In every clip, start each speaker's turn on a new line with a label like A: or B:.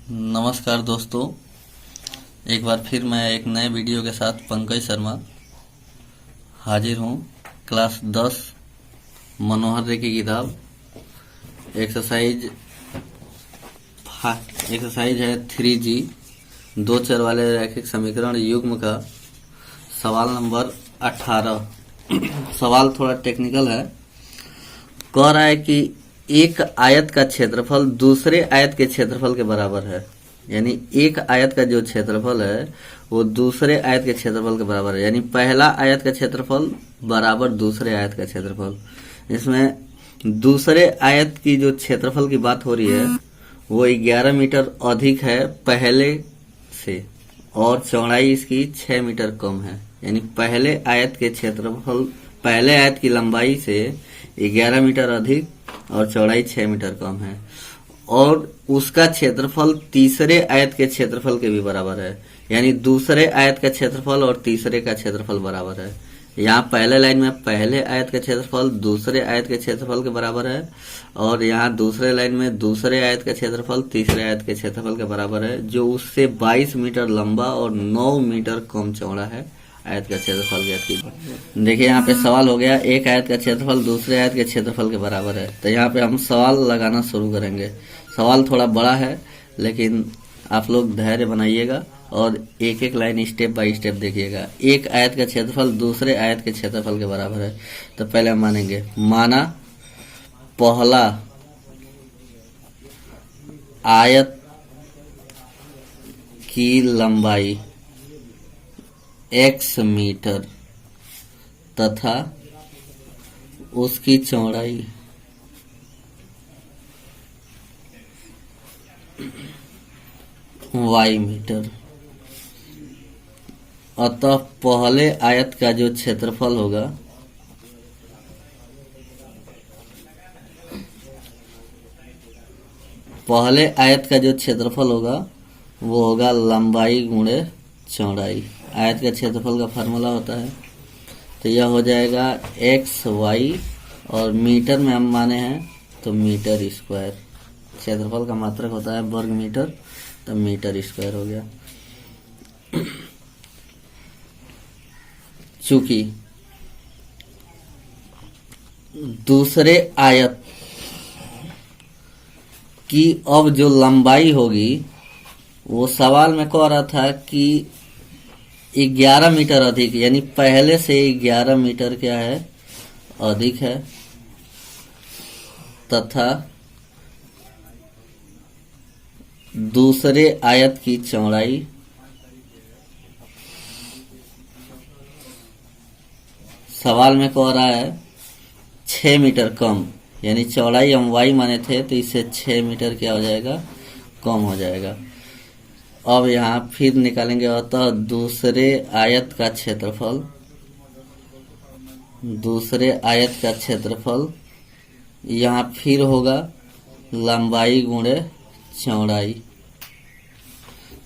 A: नमस्कार दोस्तों, एक बार फिर मैं एक नए वीडियो के साथ पंकज शर्मा हाजिर हूँ। क्लास 10 मनोहर रे की किताब एक्सरसाइज एक्सरसाइज है 3G, दो चर वाले रैखिक समीकरण युग्म का सवाल नंबर 18। सवाल थोड़ा टेक्निकल है। कह रहा है कि एक आयत का क्षेत्रफल दूसरे आयत के क्षेत्रफल के बराबर है। यानी एक आयत का जो क्षेत्रफल है वो दूसरे आयत के क्षेत्रफल के बराबर है। यानी पहला आयत का क्षेत्रफल बराबर दूसरे आयत का क्षेत्रफल। इसमें दूसरे आयत की जो क्षेत्रफल की बात हो रही है वो 11 मीटर अधिक है पहले से, और चौड़ाई इसकी 6 मीटर कम है। यानी पहले आयत के क्षेत्रफल, पहले आयत की लंबाई से 11 मीटर अधिक और चौड़ाई 6 मीटर कम है, और उसका क्षेत्रफल तीसरे आयत के क्षेत्रफल के भी बराबर है। यानी दूसरे आयत का क्षेत्रफल और तीसरे का क्षेत्रफल बराबर है। यहाँ पहले लाइन में पहले आयत का क्षेत्रफल दूसरे आयत के क्षेत्रफल के बराबर है, और यहाँ दूसरे लाइन में दूसरे आयत का क्षेत्रफल तीसरे आयत के क्षेत्रफल के बराबर है, जो उससे 22 मीटर लंबा और 9 मीटर कम चौड़ा है। आयत का क्षेत्रफल ज्ञात कीजिए। देखिए यहाँ पे सवाल हो गया, एक आयत का क्षेत्रफल दूसरे आयत के क्षेत्रफल के बराबर है। तो यहाँ पे हम सवाल लगाना शुरू करेंगे। सवाल थोड़ा बड़ा है, लेकिन आप लोग धैर्य बनाइएगा और एक एक लाइन स्टेप बाय स्टेप देखिएगा। एक आयत का क्षेत्रफल दूसरे आयत के क्षेत्रफल के बराबर है। तो पहले हम मानेंगे, माना पहला आयत की लंबाई x मीटर तथा उसकी चौड़ाई y मीटर। अतः पहले आयत का जो क्षेत्रफल होगा वो होगा लंबाई गुणे चौड़ाई। आयत का क्षेत्रफल का फार्मूला होता है। तो यह हो जाएगा XY, और मीटर में हम माने हैं तो मीटर स्क्वायर। क्षेत्रफल का मात्रक होता है वर्ग मीटर, तो मीटर स्क्वायर हो गया। चूंकि दूसरे आयत की अब जो लंबाई होगी, वो सवाल में कह रहा था कि 11 मीटर अधिक, यानी पहले से 11 मीटर क्या है, अधिक है, तथा दूसरे आयत की चौड़ाई सवाल में कह रहा है 6 मीटर कम। यानी चौड़ाई हम y माने थे, तो इससे 6 मीटर क्या हो जाएगा, कम हो जाएगा। अब यहाँ फिर निकालेंगे, अतः दूसरे आयत का क्षेत्रफल यहाँ फिर होगा लंबाई गुणे चौड़ाई।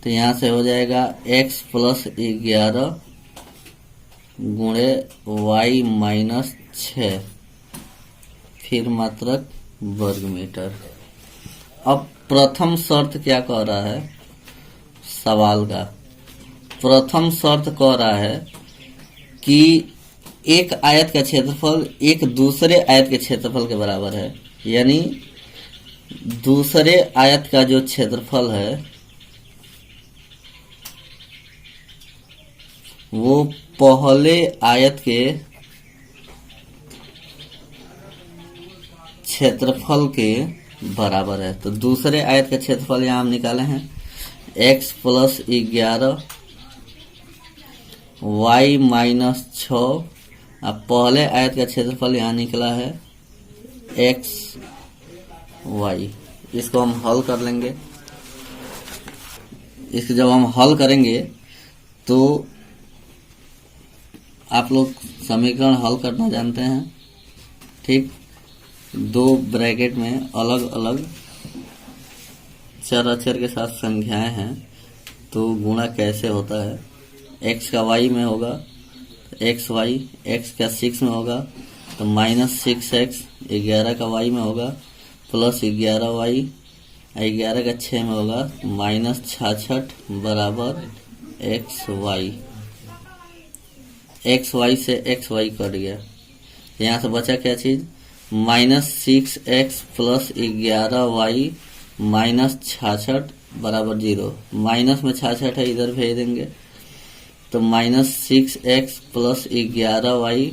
A: तो यहाँ से हो जाएगा x + 11 गुणे y - 6, फिर मात्रक वर्ग मीटर। अब प्रथम शर्त क्या कह रहा है सवाल का? प्रथम शर्त कह रहा है कि एक आयत का क्षेत्रफल एक दूसरे आयत के क्षेत्रफल के बराबर है। यानी दूसरे आयत का जो क्षेत्रफल है वो पहले आयत के क्षेत्रफल के बराबर है। तो दूसरे आयत का क्षेत्रफल यहाँ हम निकाले हैं x + 11 y - 6, अब पहले आयत का क्षेत्रफल यहाँ निकला है x y। इसको हम हल कर लेंगे। इसको जब हम हल करेंगे तो आप लोग समीकरण हल करना जानते हैं, ठीक। दो ब्रैकेट में अलग अलग चर अचर के साथ संख्याएं हैं, तो गुणा कैसे होता है। x का y में होगा XY, x का 6 में होगा तो -6x, 11 का y में होगा +11y 11 का 6 में होगा -66 बराबर XY। XY से XY कट गया, यहाँ से बचा क्या चीज, -6x प्लस 11y -66 बराबर 0। माइनस में 66 है, इधर भेज देंगे तो -6x प्लस 11y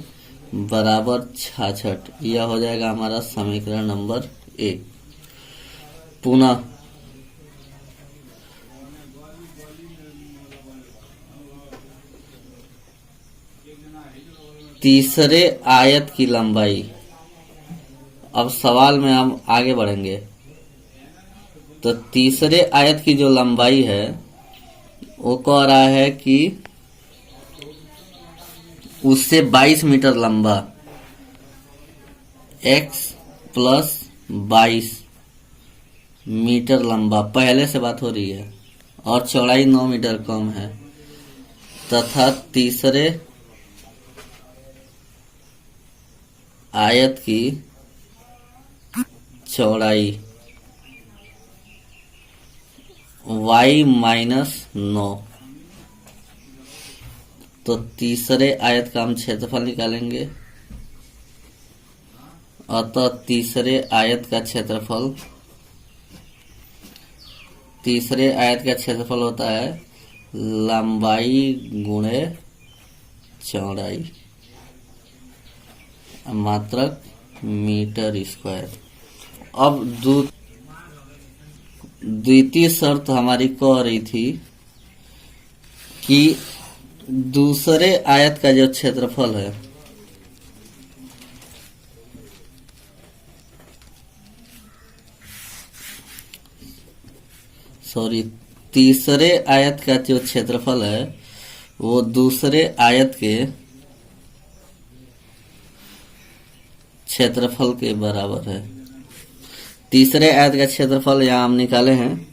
A: बराबर 66। यह हो जाएगा हमारा समीकरण नंबर 1। पुनः तीसरे आयत की लंबाई, अब सवाल में हम आगे बढ़ेंगे तो तीसरे आयत की जो लंबाई है वो कह रहा है कि उससे 22 मीटर लंबा x प्लस 22 मीटर लंबा, पहले से बात हो रही है, और चौड़ाई 9 मीटर कम है, तथा तीसरे आयत की चौड़ाई y -9। तो तीसरे आयत का हम क्षेत्रफल निकालेंगे, अतः तीसरे आयत का क्षेत्रफल होता है लंबाई गुणे चौड़ाई, मात्रक मीटर स्क्वायर। अब द्वितीय शर्त हमारी कह रही थी कि दूसरे आयत का जो क्षेत्रफल है तीसरे आयत का जो क्षेत्रफल है वो दूसरे आयत के क्षेत्रफल के बराबर है। तीसरे आयत का क्षेत्रफल यहाँ हम निकाले हैं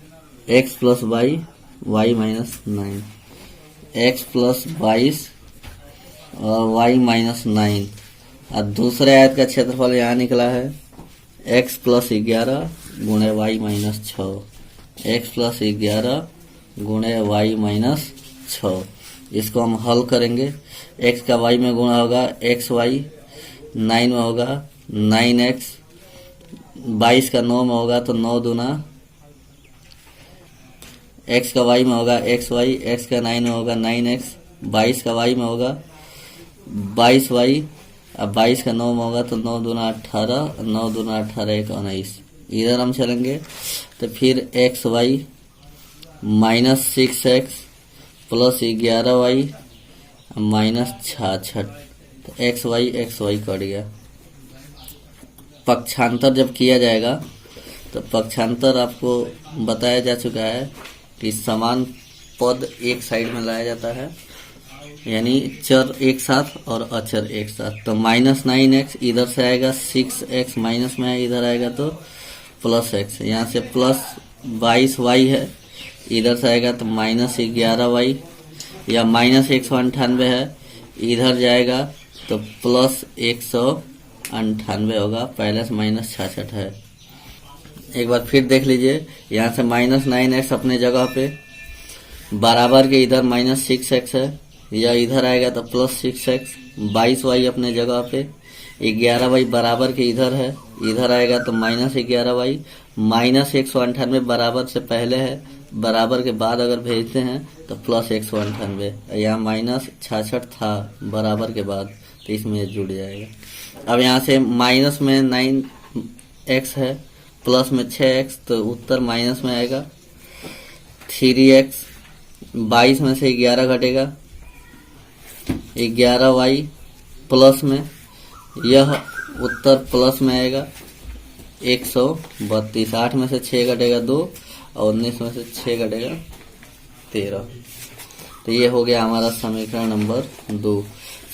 A: x plus y y -9, x plus 22 और y -9, और दूसरे आयत का क्षेत्रफल यहाँ निकला है x प्लस 11 गुणे y -6, x प्लस 11 गुणे y -6। इसको हम हल करेंगे, x का y में गुणा होगा xy, 9 में होगा 9x, 22 का 9 में होगा तो 9 दूना, x का y में होगा xy, x का 9 में होगा 9x, 22 का y में होगा 22y, अब 22 का 9 में होगा तो 9 दूना 18, 9 दूना 18 1 19। इधर हम चलेंगे तो फिर xy -6x प्लस 11y -66, तो xy कट गया। पक्षांतर जब किया जाएगा तो पक्षांतर आपको बताया जा चुका है कि समान पद एक साइड में लाया जाता है, यानी चर एक साथ और अचर एक साथ। तो -9x इधर से आएगा, 6x माइनस में है, इधर आएगा तो +x, यहाँ से प्लस 22y है, इधर से आएगा तो -11y, या -198 है, इधर जाएगा तो +198 होगा, पहले से -66 है। एक बार फिर देख लीजिए, यहाँ से -9x अपने जगह पे, बराबर के इधर -6x है, या इधर आएगा तो +6x, 22y अपने जगह पे, 11y बराबर के इधर है, इधर आएगा तो -11y, -198 बराबर से पहले है, बराबर के बाद अगर भेजते हैं तो +198, यहाँ -66 था बराबर के बाद, तो इसमें जुड़ जाएगा। अब यहाँ से माइनस में 9x है, प्लस में 6x, तो उत्तर माइनस में आएगा। 3x, 22 में से 11 घटेगा, 11y प्लस में, यह उत्तर प्लस में आएगा 132। 8 में से 6 घटेगा 2, और 19 में से 6 घटेगा 13। तो ये हो गया हमारा समीकरण नंबर 2।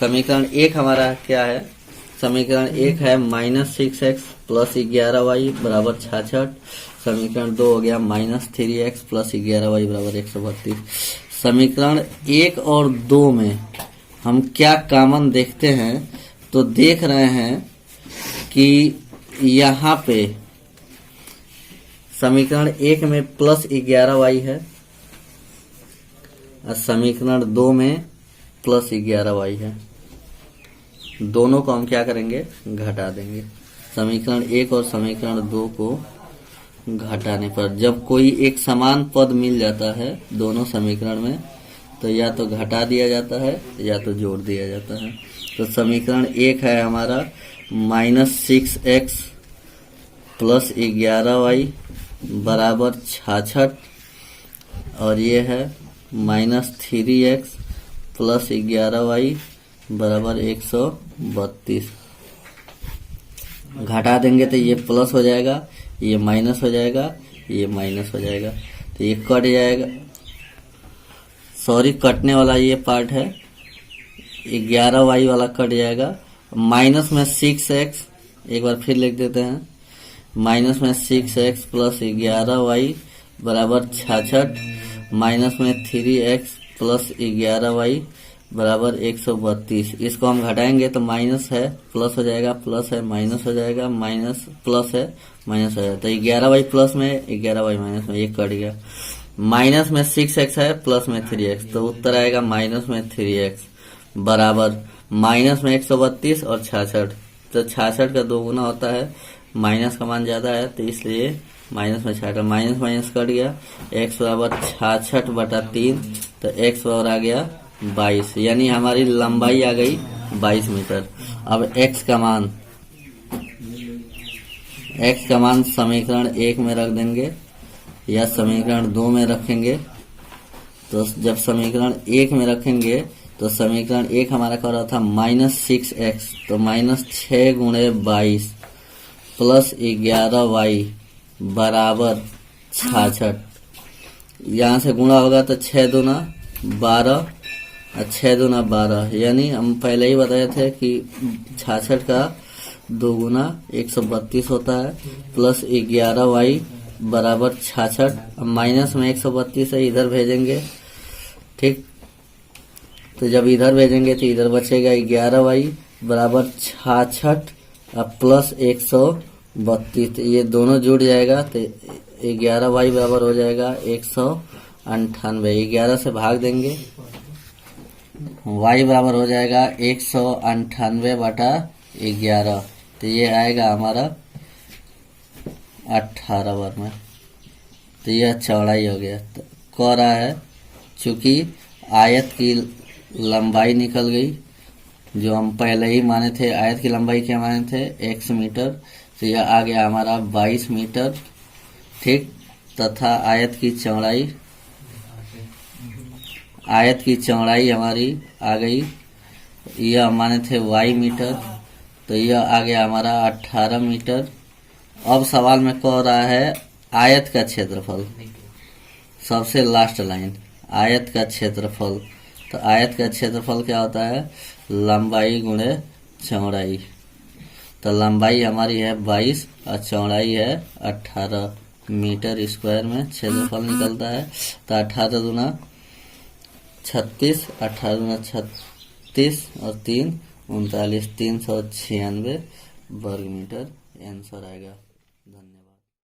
A: समीकरण 1 हमारा क्या है? समीकरण 1 है -6x प्लस 11y बराबर 66। समीकरण 2 हो गया -3x प्लस 11y बराबर 132। समीकरण 1 और 2 में हम क्या कॉमन देखते हैं? तो देख रहे हैं कि यहाँ पे समीकरण 1 में प्लस 11y है और समीकरण 2 में प्लस 11y है। दोनों को हम क्या करेंगे, घटा देंगे। समीकरण 1 और समीकरण 2 को घटाने पर जब कोई एक समान पद मिल जाता है दोनों समीकरण में, तो या तो घटा दिया जाता है या तो जोड़ दिया जाता है। तो समीकरण 1 है हमारा -6x प्लस 11y बराबर 66, और ये है -3x प्लस 11y बराबर 132। घटा देंगे तो ये प्लस हो जाएगा, ये माइनस हो जाएगा, ये माइनस हो जाएगा, तो ये कट जाएगा। सॉरी, कटने वाला ये पार्ट है, 11y वाला कट जाएगा। माइनस में 6x, एक बार फिर लिख देते हैं, माइनस में 6x प्लस 11y बराबर 66, माइनस में 3x प्लस 11y बराबर 132। इसको हम घटाएंगे तो माइनस है प्लस हो जाएगा, प्लस है माइनस हो जाएगा, माइनस प्लस है माइनस हो जाएगा। तो 11y प्लस में 11y माइनस में, ये कट गया। माइनस में 6x है प्लस में 3x, तो उत्तर आएगा माइनस में 3x बराबर माइनस में 132 और 66। तो 66 का 2 गुना होता है, माइनस का मान ज्यादा है तो इसलिए माइनस में 66, माइनस माइनस कट गया। x बराबर 66/3, तो x बराबर आ गया 22, यानी हमारी लंबाई आ गई 22 मीटर। अब x का मान समीकरण 1 में रख देंगे या समीकरण 2 में रखेंगे। तो जब समीकरण 1 में रखेंगे तो समीकरण 1 हमारा कर रहा था -6x, तो -6 गुणे 22 प्लस 11y बराबर 66। यहाँ से गुणा होगा तो 6 दूना 12 और 6 दूना 12, यानी हम पहले ही बताए थे कि 66 का 2 गुना 132 होता है, प्लस 11y बराबर 66। अब माइनस में 132 है, इधर भेजेंगे, ठीक। तो जब इधर भेजेंगे तो इधर बचेगा 11y बराबर 66 और प्लस 132, तो ये दोनों जुड़ जाएगा तो 11y बराबर हो जाएगा 198। 11 से भाग देंगे, y बराबर हो जाएगा 198/11, तो ये आएगा हमारा 18 वर्ग। तो यह चौड़ाई हो गया। तो कह रहा है चूंकि आयत की लंबाई निकल गई, जो हम पहले ही माने थे, आयत की लंबाई क्या माने थे, x मीटर, तो यह आ गया हमारा 22 मीटर, ठीक। तथा आयत की चौड़ाई हमारी आ गई, यह माने थे y मीटर, तो यह आ गया हमारा 18 मीटर। अब सवाल में कह रहा है आयत का क्षेत्रफल, सबसे लास्ट लाइन, आयत का क्षेत्रफल। तो आयत का क्षेत्रफल क्या होता है, लंबाई गुणे चौड़ाई। तो लंबाई हमारी है 22 और चौड़ाई है 18 मीटर स्क्वायर में क्षेत्रफल निकलता है। तो 18 दूना 36, 18 दूना 36 और 3 39, 396 वर्ग मीटर आंसर आएगा।